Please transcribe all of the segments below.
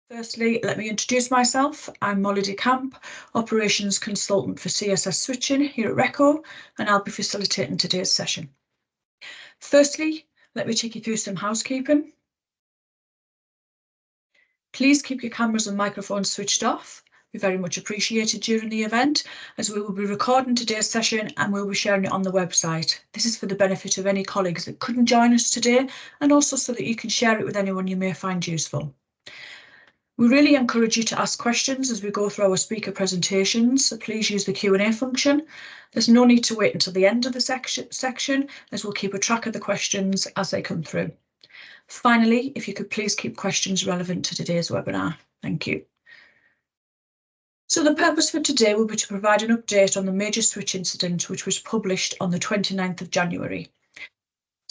Firstly, let me introduce myself. I'm Molly de Camp, Operations Consultant for CSS Switching here at RECO, and I'll be facilitating today's session. Firstly, let me take you through some housekeeping. Please keep your cameras and microphones switched off. We're very much appreciated during the event, as we will be recording today's session and we'll be sharing it on the website. This is for the benefit of any colleagues that couldn't join us today, and also so that you can share it with anyone you may find useful. We really encourage you to ask questions as we go through our speaker presentations, so please use the Q&A function. There's no need to wait until the end of the section, as we'll keep a track of the questions as they come through. Finally, if you could please keep questions relevant to today's webinar. Thank you. So the purpose for today will be to provide an update on the major switch incident, which was published on the 29th of January.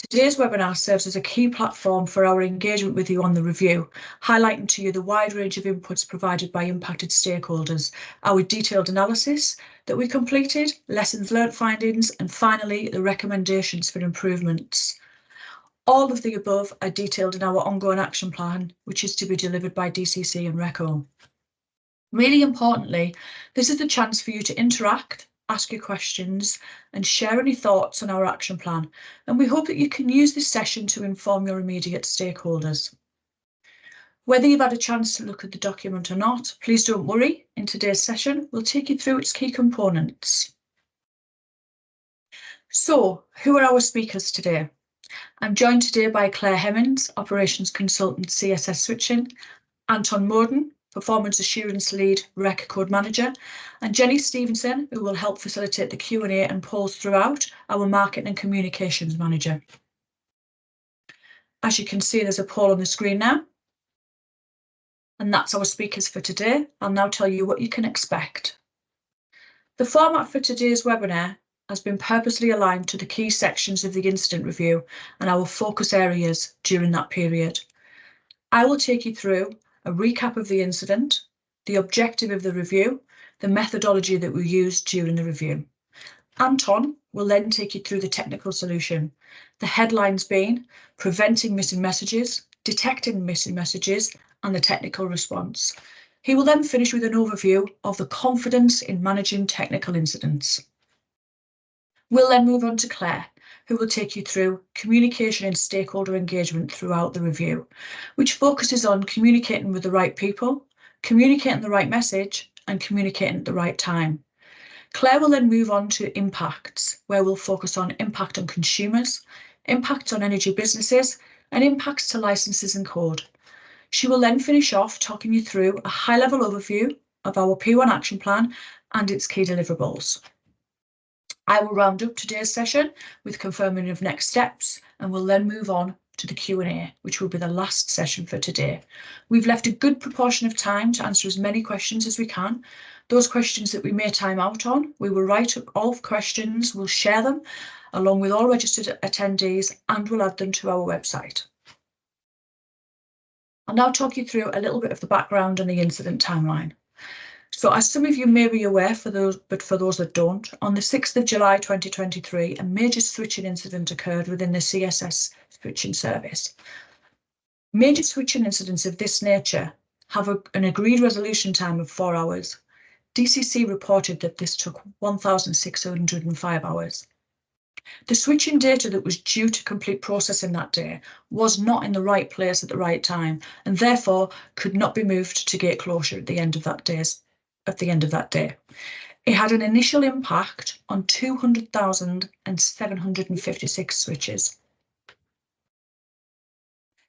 Today's webinar serves as a key platform for our engagement with you on the review, highlighting to you the wide range of inputs provided by impacted stakeholders, our detailed analysis that we completed, lessons learnt findings, and finally the recommendations for improvements. All of the above are detailed in our ongoing action plan, which is to be delivered by DCC and RECO. Really importantly, this is the chance for you to interact, ask your questions and share any thoughts on our action plan, and we hope that you can use this session to inform your immediate stakeholders. Whether you've had a chance to look at the document or not, please don't worry. In today's session, we'll take you through its key components. So, who are our speakers today? I'm joined today by Claire Hemmings, Operations Consultant CSS Switching, Anton Moden, Performance Assurance Lead, REC Code Manager, and Jenny Stevenson, who will help facilitate the Q&A and polls throughout, our Marketing and Communications Manager. As you can see, there's a poll on the screen now. And that's our speakers for today. I'll now tell you what you can expect. The format for today's webinar has been purposely aligned to the key sections of the incident review and our focus areas during that period. I will take you through a recap of the incident, the objective of the review, the methodology that we used during the review. Anton will then take you through the technical solution, the headlines being preventing missing messages, detecting missing messages, and the technical response. He will then finish with an overview of the confidence in managing technical incidents. We'll then move on to Claire, who will take you through communication and stakeholder engagement throughout the review, which focuses on communicating with the right people, communicating the right message, and communicating at the right time. Claire will then move on to impacts, where we'll focus on impact on consumers, impacts on energy businesses, and impacts to licenses and code. She will then finish off talking you through a high-level overview of our P1 action plan and its key deliverables. I will round up today's session with confirming of next steps, and we'll then move on to the Q&A, which will be the last session for today. We've left a good proportion of time to answer as many questions as we can. Those questions that we may time out on, we will write up all questions, we'll share them along with all registered attendees, and we'll add them to our website. I'll now talk you through a little bit of the background and the incident timeline. So as some of you may be aware, but for those that don't, on the 6th of July 2023, a major switching incident occurred within the CSS switching service. Major switching incidents of this nature have an agreed resolution time of 4 hours. DCC reported that this took 1,605 hours. The switching data that was due to complete processing that day was not in the right place at the right time, and therefore could not be moved to gate closure at the end of that day. It had an initial impact on 200,756 switches.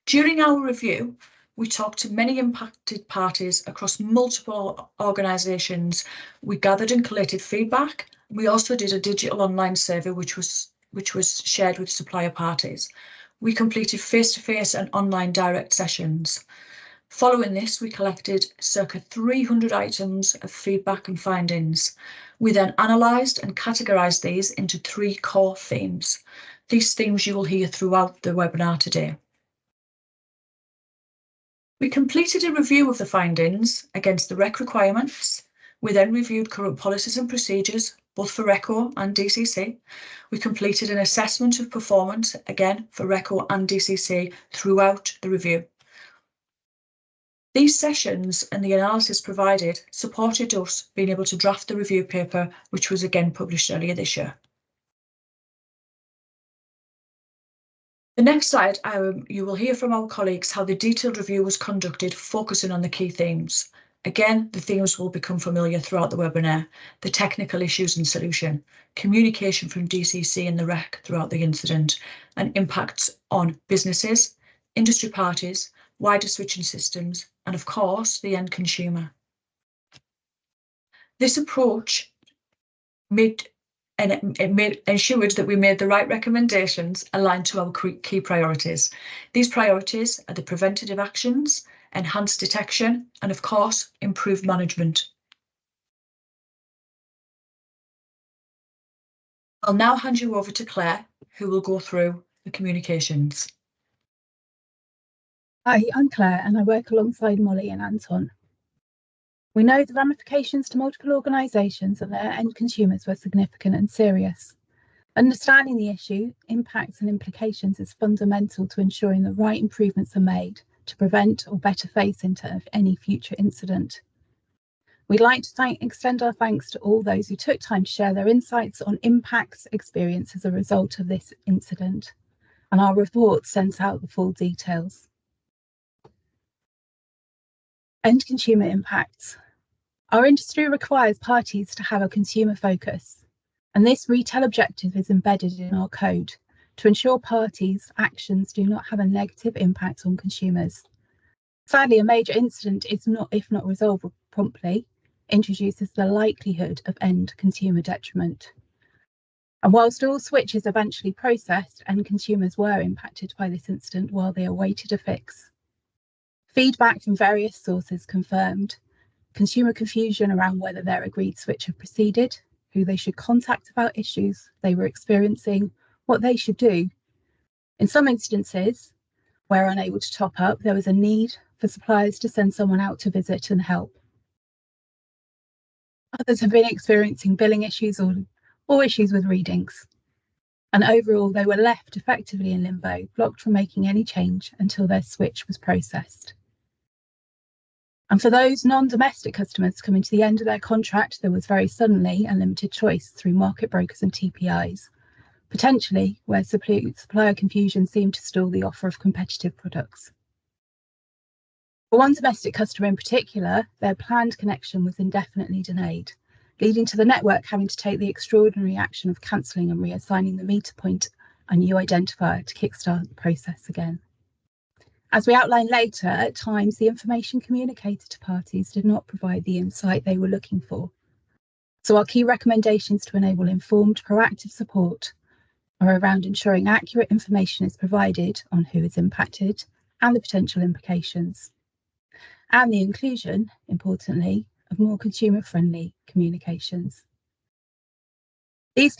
During our review, we talked to many impacted parties across multiple organisations. We gathered and collated feedback. We also did a digital online survey, which was shared with supplier parties. We completed face-to-face and online direct sessions. Following this, we collected circa 300 items of feedback and findings. We then analysed and categorised these into 3 core themes. These themes you will hear throughout the webinar today. We completed a review of the findings against the REC requirements. We then reviewed current policies and procedures, both for RECO and DCC. We completed an assessment of performance, again for RECO and DCC, throughout the review. These sessions and the analysis provided supported us being able to draft the review paper, which was again published earlier this year. The next slide, you will hear from our colleagues how the detailed review was conducted, focusing on the key themes. Again, the themes will become familiar throughout the webinar: the technical issues and solution, communication from DCC and the REC throughout the incident, and impacts on businesses, industry parties, wider switching systems, and of course, the end consumer. This approach ensured that we made the right recommendations aligned to our key priorities. These priorities are the preventative actions, enhanced detection, and of course, improved management. I'll now hand you over to Claire, who will go through the communications. Hi, I'm Claire and I work alongside Molly and Anton. We know the ramifications to multiple organisations and their end consumers were significant and serious. Understanding the issue, impacts and implications is fundamental to ensuring the right improvements are made to prevent or better face into any future incident. We'd like to extend our thanks to all those who took time to share their insights on impacts experienced as a result of this incident, and our report sends out the full details. End consumer impacts. Our industry requires parties to have a consumer focus, and this retail objective is embedded in our code to ensure parties' actions do not have a negative impact on consumers. Sadly, a major incident is not, if not resolved promptly, introduces the likelihood of end consumer detriment. And whilst all switches eventually processed, end consumers were impacted by this incident while they awaited a fix. Feedback from various sources confirmed consumer confusion around whether their agreed switch had proceeded, who they should contact about issues they were experiencing, what they should do. In some instances, where unable to top up, there was a need for suppliers to send someone out to visit and help. Others have been experiencing billing issues or issues with readings. And overall, they were left effectively in limbo, blocked from making any change until their switch was processed. And for those non-domestic customers coming to the end of their contract, there was very suddenly a limited choice through market brokers and TPIs, potentially where supplier confusion seemed to stall the offer of competitive products. For one domestic customer in particular, their planned connection was indefinitely delayed, leading to the network having to take the extraordinary action of cancelling and reassigning the meter point and new identifier to kickstart the process again. As we outline later, at times the information communicated to parties did not provide the insight they were looking for. So our key recommendations to enable informed, proactive support are around ensuring accurate information is provided on who is impacted and the potential implications, and the inclusion, importantly, of more consumer-friendly communications. These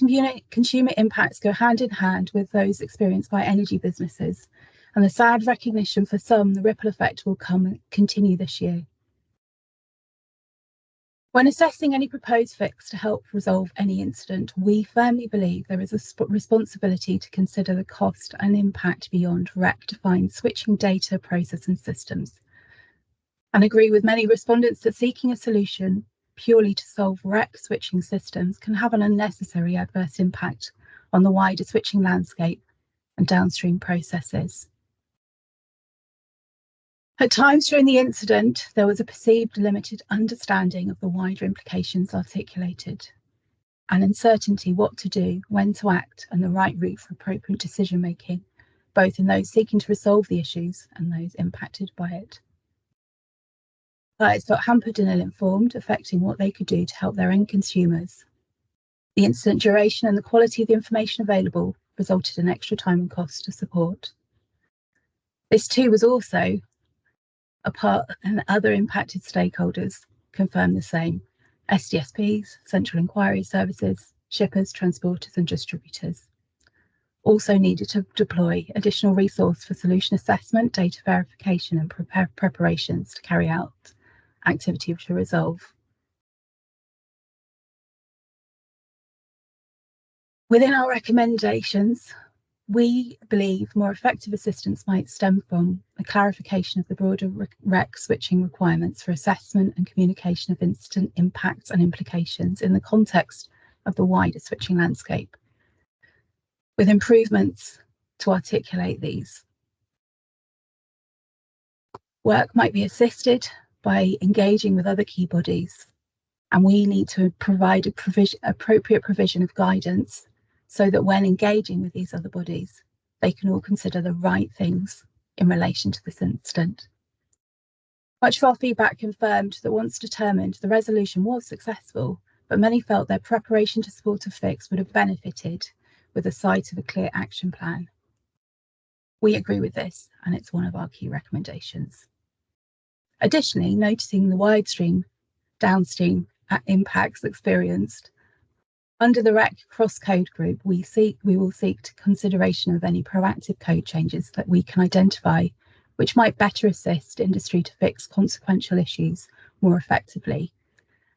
consumer impacts go hand in hand with those experienced by energy businesses, and the sad recognition for some the ripple effect will continue this year. When assessing any proposed fix to help resolve any incident, we firmly believe there is a responsibility to consider the cost and impact beyond REC-defined switching data, process and systems, and agree with many respondents that seeking a solution purely to solve REC switching systems can have an unnecessary adverse impact on the wider switching landscape and downstream processes. At times during the incident, there was a perceived limited understanding of the wider implications articulated, and uncertainty what to do, when to act, and the right route for appropriate decision making, both in those seeking to resolve the issues and those impacted by it. Suppliers felt hampered and ill-informed, affecting what they could do to help their end consumers. The incident duration and the quality of the information available resulted in extra time and cost to support. This too was also and other impacted stakeholders confirmed the same: SDSPs, central inquiry services, shippers, transporters and distributors. Also needed to deploy additional resource for solution assessment, data verification and preparations to carry out activity to resolve. Within our recommendations, We believe more effective assistance might stem from a clarification of the broader REC switching requirements for assessment and communication of incident impacts and implications in the context of the wider switching landscape, with improvements to articulate these. Work might be assisted by engaging with other key bodies, and we need to provide appropriate provision of guidance so that when engaging with these other bodies, they can all consider the right things in relation to this incident. Much of our feedback confirmed that once determined, the resolution was successful, but many felt their preparation to support a fix would have benefited with the sight of a clear action plan. We agree with this, and it's one of our key recommendations. Additionally, noticing the widestream downstream impacts experienced, under the REC cross-code group, we will seek consideration of any proactive code changes that we can identify, which might better assist industry to fix consequential issues more effectively,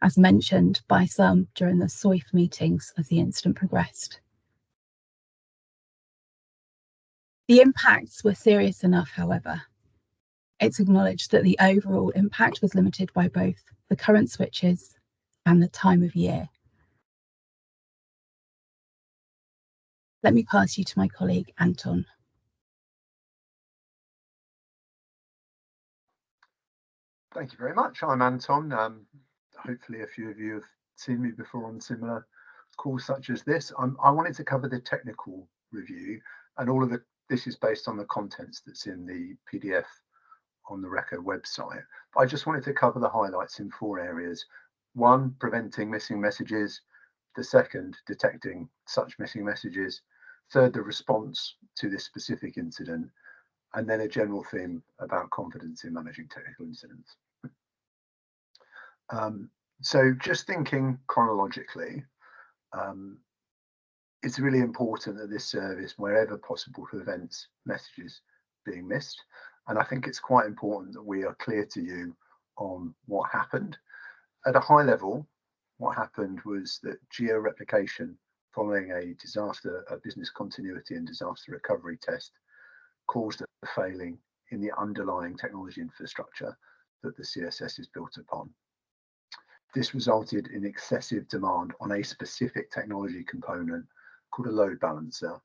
as mentioned by some during the SOIF meetings as the incident progressed. The impacts were serious enough, however. It's acknowledged that the overall impact was limited by both the current switches and the time of year. Let me pass you to my colleague, Anton. Thank you very much. I'm Anton. Hopefully a few of you have seen me before on similar calls such as this. I wanted to cover the technical review, and all of this is based on the contents that's in the PDF on the RECO website. But I just wanted to cover the highlights in 4 areas. 1, preventing missing messages. The second, detecting such missing messages. Third, the response to this specific incident. And then a general theme about confidence in managing technical incidents. So just thinking chronologically, it's really important that this service, wherever possible, prevents messages being missed. And I think it's quite important that we are clear to you on what happened. At a high level, what happened was that geo-replication following a business continuity and disaster recovery test caused a failing in the underlying technology infrastructure that the CSS is built upon. This resulted in excessive demand on a specific technology component called a load balancer.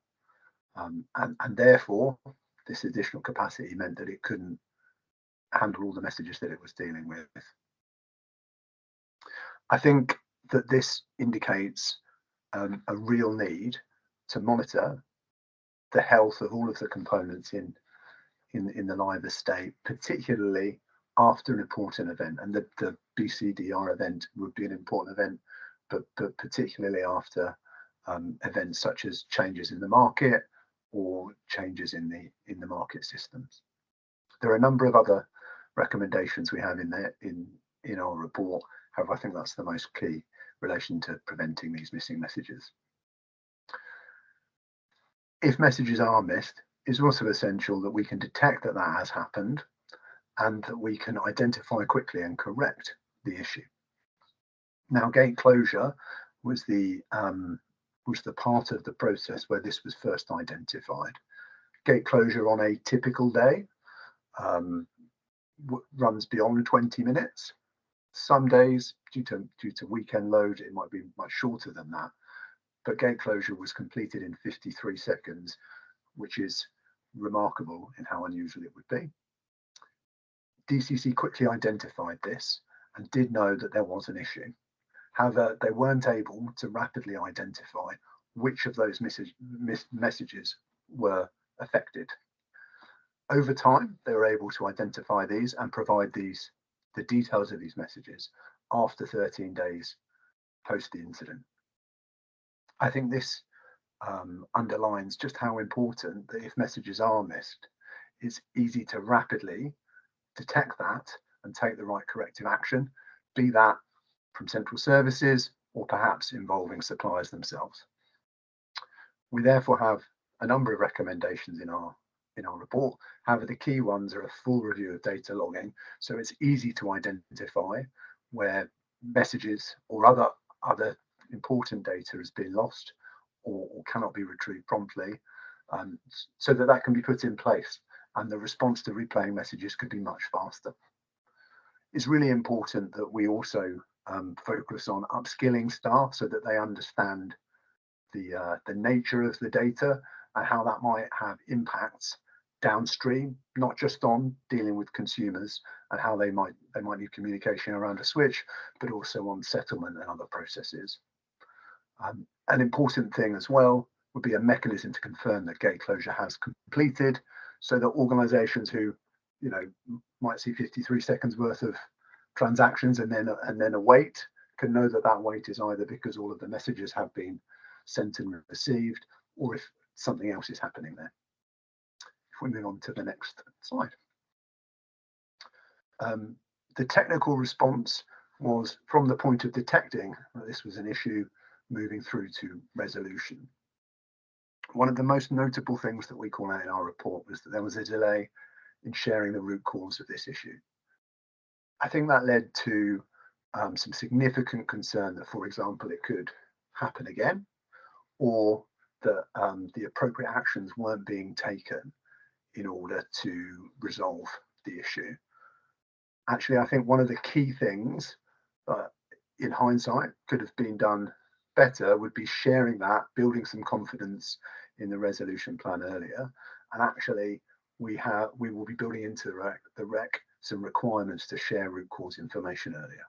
And therefore, this additional capacity meant that it couldn't handle all the messages that it was dealing with. I think that this indicates a real need to monitor the health of all of the components in the live estate, particularly after an important event. And the BCDR event would be an important event, but particularly after events such as changes in the market or changes in the market systems. There are a number of other recommendations we have in our report. However, I think that's the most key in relation to preventing these missing messages. If messages are missed, it's also essential that we can detect that that has happened and that we can identify quickly and correct the issue. Now, gate closure was the part of the process where this was first identified. Gate closure on a typical day runs beyond 20 minutes. Some days, due to weekend load, it might be much shorter than that. But gate closure was completed in 53 seconds, which is remarkable in how unusual it would be. DCC quickly identified this and did know that there was an issue. However, they weren't able to rapidly identify which of those messages were affected. Over time, they were able to identify these and provide the details of these messages after 13 days post the incident. I think this underlines just how important that if messages are missed, it's easy to rapidly detect that and take the right corrective action, be that from central services or perhaps involving suppliers themselves. We therefore have a number of recommendations in our report. However, the key ones are a full review of data logging, so it's easy to identify where messages or other important data has been lost or cannot be retrieved promptly, so that that can be put in place and the response to replaying messages could be much faster. It's really important that we also focus on upskilling staff so that they understand the nature of the data and how that might have impacts downstream, not just on dealing with consumers and how they might need communication around a switch, but also on settlement and other processes. An important thing as well would be a mechanism to confirm that gate closure has completed, so that organisations who, you know, might see 53 seconds worth of transactions and then a wait can know that that wait is either because all of the messages have been sent and received, or if something else is happening there. If we move on to the next slide. The technical response was from the point of detecting that this was an issue moving through to resolution. One of the most notable things that we call out in our report was that there was a delay in sharing the root cause of this issue. I think that led to some significant concern that, for example, it could happen again, or that the appropriate actions weren't being taken in order to resolve the issue. Actually, I think one of the key things that in hindsight could have been done better would be sharing that, building some confidence in the resolution plan earlier. And actually, we will be building into the REC some requirements to share root cause information earlier.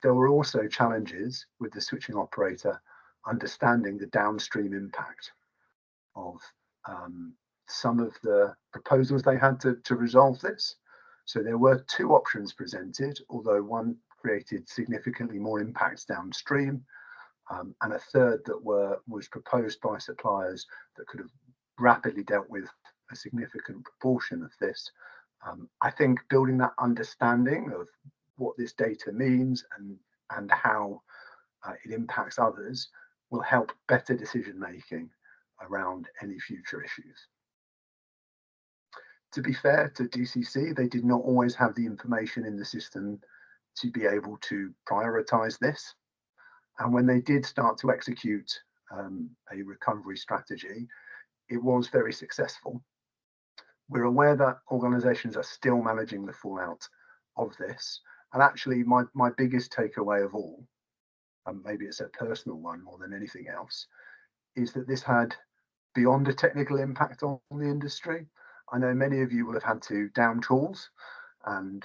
There were also challenges with the switching operator understanding the downstream impact of some of the proposals they had to resolve this. So there were two options presented, although one created significantly more impacts downstream, and a third that was proposed by suppliers that could have rapidly dealt with a significant proportion of this. I think building that understanding of what this data means and how it impacts others will help better decision making around any future issues. To be fair to DCC, they did not always have the information in the system to be able to prioritize this. And when they did start to execute a recovery strategy, it was very successful. We're aware that organizations are still managing the fallout of this. And actually, my biggest takeaway of all, and maybe it's a personal one more than anything else, is that this had beyond a technical impact on the industry. I know many of you will have had to down tools and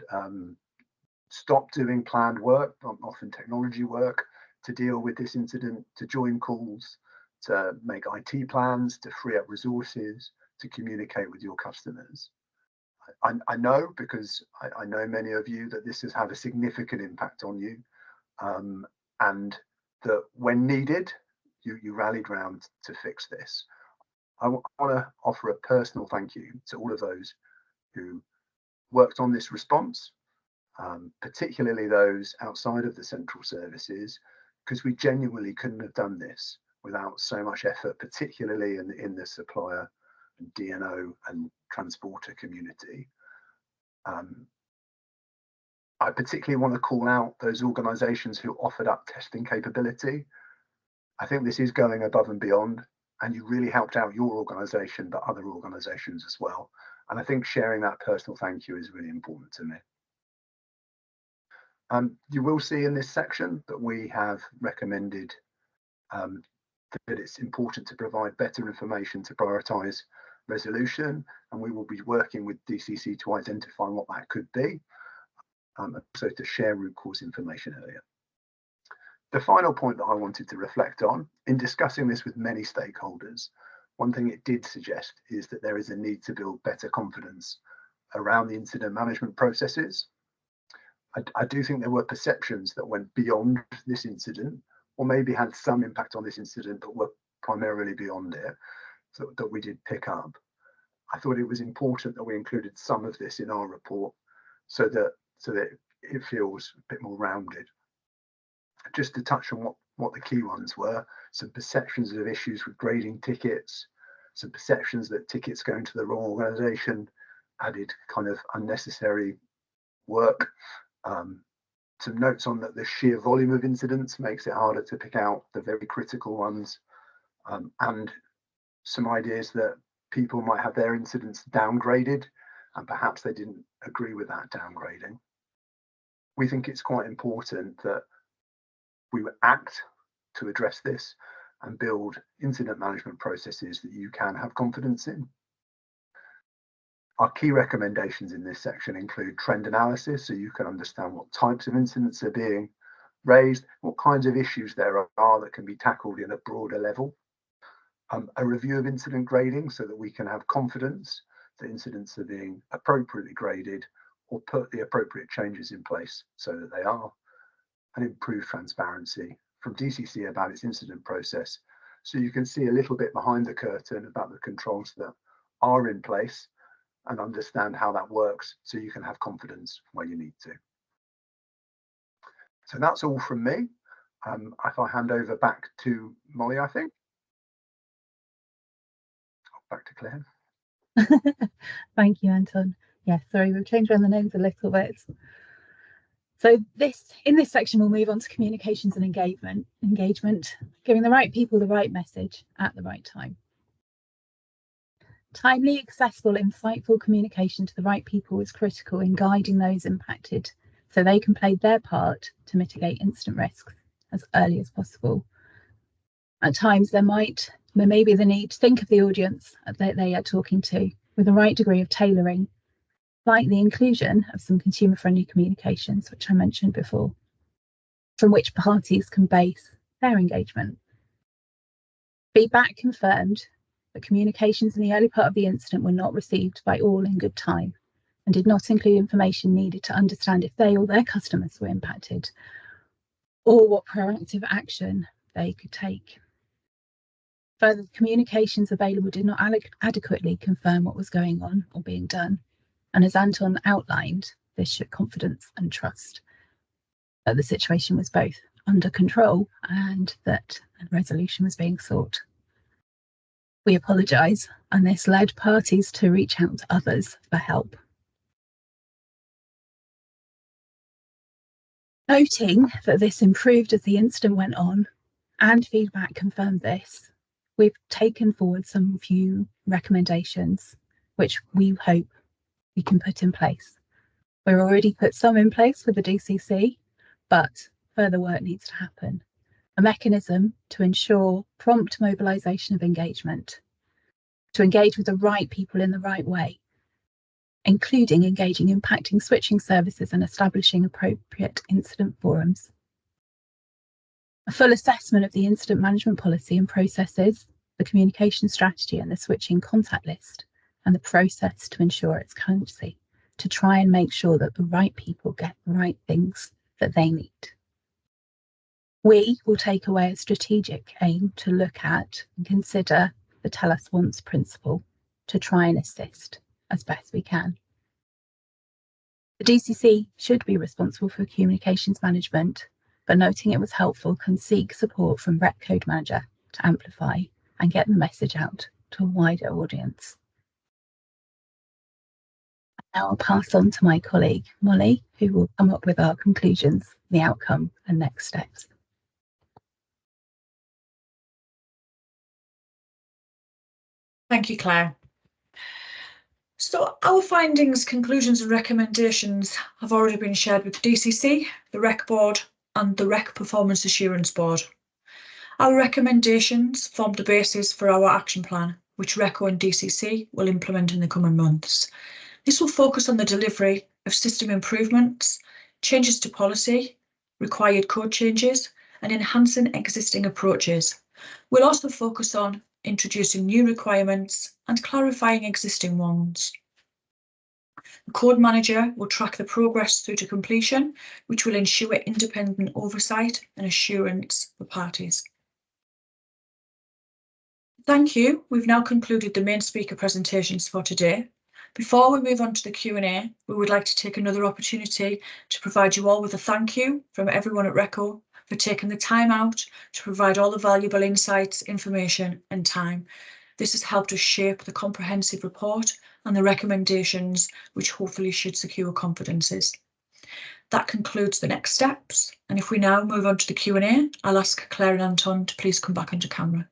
stop doing planned work, often technology work, to deal with this incident, to join calls, to make IT plans, to free up resources, to communicate with your customers. I know, because I know many of you, that this has had a significant impact on you, and that when needed, you rallied round to fix this. I want to offer a personal thank you to all of those who worked on this response, particularly those outside of the central services, because we genuinely couldn't have done this without so much effort, particularly in the supplier and DNO and transporter community. I particularly want to call out those organisations who offered up testing capability. I think this is going above and beyond, and you really helped out your organisation, but other organisations as well. And I think sharing that personal thank you is really important to me. You will see in this section that we have recommended that it's important to provide better information to prioritise resolution, and we will be working with DCC to identify what that could be, so to share root cause information earlier. The final point that I wanted to reflect on in discussing this with many stakeholders, one thing it did suggest is that there is a need to build better confidence around the incident management processes. I do think there were perceptions that went beyond this incident, or maybe had some impact on this incident, but were primarily beyond it, that we did pick up. I thought it was important that we included some of this in our report so that it feels a bit more rounded. Just to touch on what the key ones were, some perceptions of issues with grading tickets, some perceptions that tickets going to the wrong organisation added kind of unnecessary work. Some notes on that the sheer volume of incidents makes it harder to pick out the very critical ones, and some ideas that people might have their incidents downgraded, and perhaps they didn't agree with that downgrading. We think it's quite important that we act to address this and build incident management processes that you can have confidence in. Our key recommendations in this section include trend analysis, so you can understand what types of incidents are being raised, what kinds of issues there are that can be tackled in a broader level. A review of incident grading so that we can have confidence that incidents are being appropriately graded or put the appropriate changes in place so that they are, and improve transparency from DCC about its incident process, so you can see a little bit behind the curtain about the controls that are in place and understand how that works so you can have confidence where you need to. So that's all from me. If I hand over back to Molly, I think. Back to Claire. Thank you, Anton. Yeah, sorry, we've changed around the names a little bit. So in this section, we'll move on to communications and engagement, giving the right people the right message at the right time. Timely, accessible, insightful communication to the right people is critical in guiding those impacted so they can play their part to mitigate incident risks as early as possible. At times, there may be the need to think of the audience that they are talking to with the right degree of tailoring, like the inclusion of some consumer-friendly communications, which I mentioned before, from which parties can base their engagement. Feedback confirmed that communications in the early part of the incident were not received by all in good time and did not include information needed to understand if they or their customers were impacted or what proactive action they could take. Further, the communications available did not adequately confirm what was going on or being done. And as Anton outlined, this shook confidence and trust that the situation was both under control and that a resolution was being sought. We apologise, and this led parties to reach out to others for help. Noting that this improved as the incident went on and feedback confirmed this, we've taken forward some few recommendations which we hope we can put in place. We've already put some in place with the DCC, but further work needs to happen. A mechanism to ensure prompt mobilisation of engagement, to engage with the right people in the right way, including engaging impacting switching services and establishing appropriate incident forums. A full assessment of the incident management policy and processes, the communication strategy and the switching contact list, and the process to ensure its currency, to try and make sure that the right people get the right things that they need. We will take away a strategic aim to look at and consider the tell us once principle to try and assist as best we can. The DCC should be responsible for communications management, but noting it was helpful can seek support from Rep Code Manager to amplify and get the message out to a wider audience. Now I'll pass on to my colleague, Molly, who will come up with our conclusions, the outcome and next steps. Thank you, Claire. So our findings, conclusions and recommendations have already been shared with the DCC, the REC Board and the REC Performance Assurance Board. Our recommendations form the basis for our action plan, which RECO and DCC will implement in the coming months. This will focus on the delivery of system improvements, changes to policy, required code changes, and enhancing existing approaches. We'll also focus on introducing new requirements and clarifying existing ones. The Code Manager will track the progress through to completion, which will ensure independent oversight and assurance for parties. Thank you. We've now concluded the main speaker presentations for today. Before we move on to the Q&A, we would like to take another opportunity to provide you all with a thank you from everyone at RECO for taking the time out to provide all the valuable insights, information and time. This has helped us shape the comprehensive report and the recommendations, which hopefully should secure confidences. That concludes the next steps. And if we now move on to the Q&A, I'll ask Claire and Anton to please come back onto camera.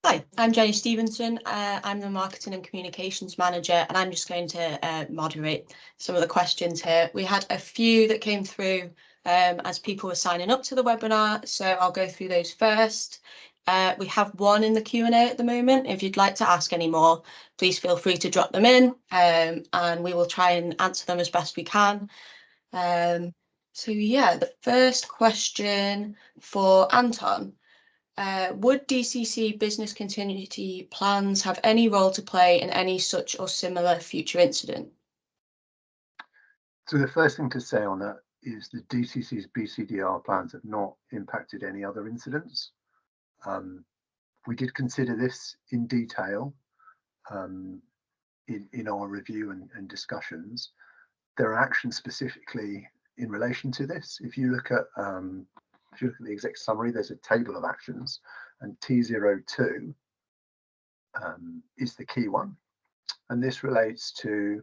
Hi, I'm Jenny Stevenson. I'm the Marketing and Communications Manager, and I'm just going to moderate some of the questions here. We had a few that came through as people were signing up to the webinar, so I'll go through those first. We have one in the Q&A at the moment. If you'd like to ask any more, please feel free to drop them in, and we will try and answer them as best we can. So yeah, the first question for Anton. Would DCC business continuity plans have any role to play in any such or similar future incident? So the first thing to say on that is the DCC's BCDR plans have not impacted any other incidents. We did consider this in detail in our review and discussions. There are actions specifically in relation to this. If you look at the exec summary, there's a table of actions, and T02 is the key one. And this relates to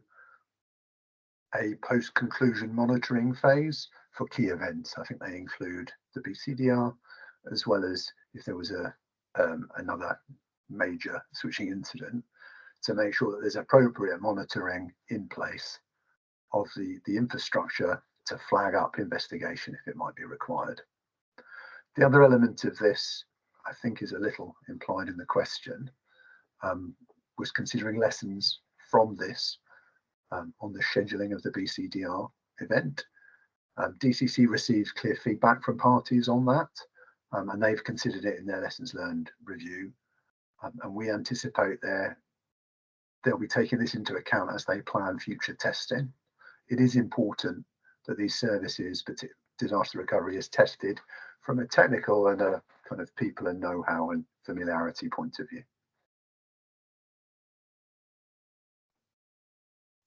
a post-conclusion monitoring phase for key events. I think they include the BCDR, as well as if there was another major switching incident, to make sure that there's appropriate monitoring in place of the infrastructure to flag up investigation if it might be required. The other element of this, I think, is a little implied in the question, was considering lessons from this on the scheduling of the BCDR event. DCC received clear feedback from parties on that, and they've considered it in their lessons learned review. And we anticipate they'll be taking this into account as they plan future testing. It is important that these services, particularly disaster recovery, is tested from a technical and a kind of people and know-how and familiarity point of view.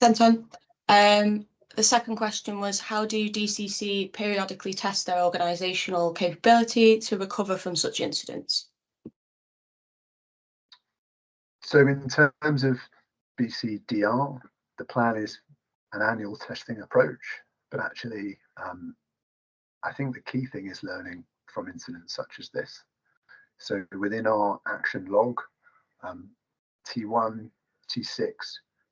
Thanks, Anton. The second question was, how do DCC periodically test their organisational capability to recover from such incidents? So in terms of BCDR, the plan is an annual testing approach, but actually I think the key thing is learning from incidents such as this. So within our action log, T1, T6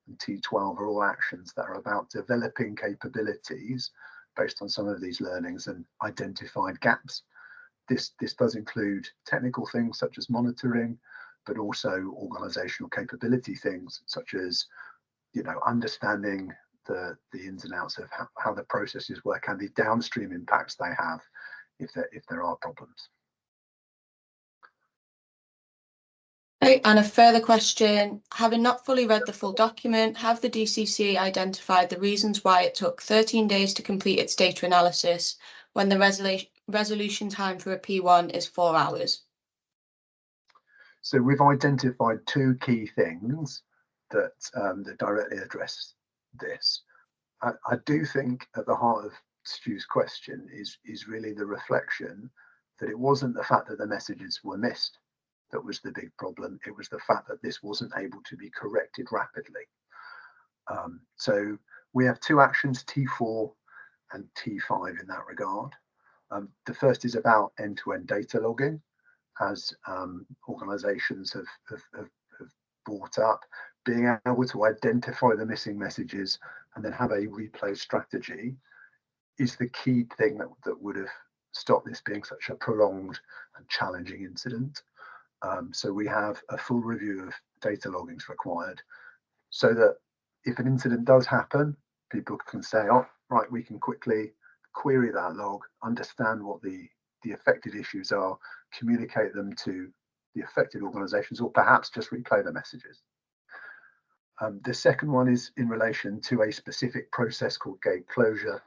and T12 are all actions that are about developing capabilities based on some of these learnings and identified gaps. This does include technical things such as monitoring, but also organizational capability things such as, understanding the ins and outs of how the processes work and the downstream impacts they have if there are problems. Okay, and a further question, having not fully read the full document, have the DCC identified the reasons why it took 13 days to complete its data analysis when the resolution time for a P1 is 4 hours? So we've identified two key things that directly address this. I do think at the heart of Stu's question is really the reflection that it wasn't the fact that the messages were missed that was the big problem. It was the fact that this wasn't able to be corrected rapidly. So we have two actions, T4 and T5 in that regard. The first is about end-to-end data logging, as organizations have brought up. Being able to identify the missing messages and then have a replay strategy is the key thing that would have stopped this being such a prolonged and challenging incident. So we have a full review of data loggings required so that if an incident does happen, people can say, oh, right, we can quickly query that log, understand what the affected issues are, communicate them to the affected organizations, or perhaps just replay the messages. The second one is in relation to a specific process called gate closure.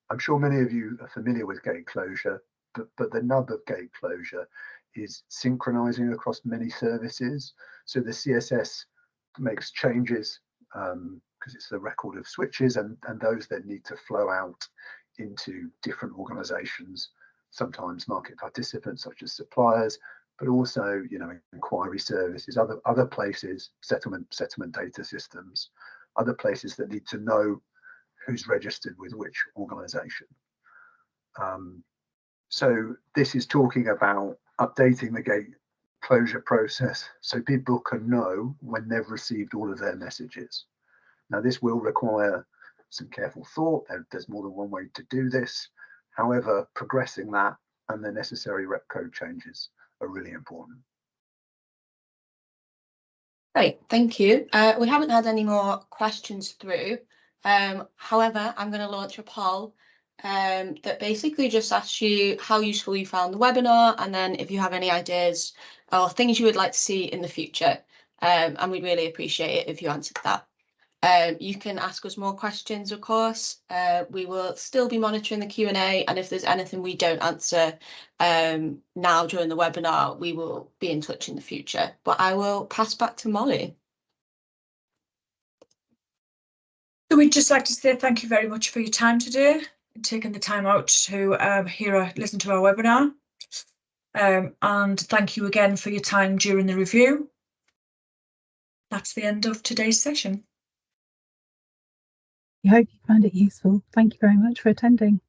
I'm sure many of you are familiar with gate closure, but the nub of gate closure is synchronizing across many services. So the CSS makes changes because it's the record of switches, and those then need to flow out into different organizations, sometimes market participants such as suppliers, but also inquiry services, other places, settlement data systems, other places that need to know who's registered with which organization. So this is talking about updating the gate closure process so people can know when they've received all of their messages. Now, this will require some careful thought. There's more than one way to do this. However, progressing that and the necessary rep code changes are really important. Great, thank you. We haven't had any more questions through. However, I'm going to launch a poll that basically just asks you how useful you found the webinar, and then if you have any ideas or things you would like to see in the future. And we'd really appreciate it if you answered that. You can ask us more questions, of course. We will still be monitoring the Q&A, and if there's anything we don't answer now during the webinar, we will be in touch in the future. But I will pass back to Molly. So we'd just like to say thank you very much for your time today and taking the time out to listen to our webinar. And thank you again for your time during the review. That's the end of today's session. We hope you found it useful. Thank you very much for attending.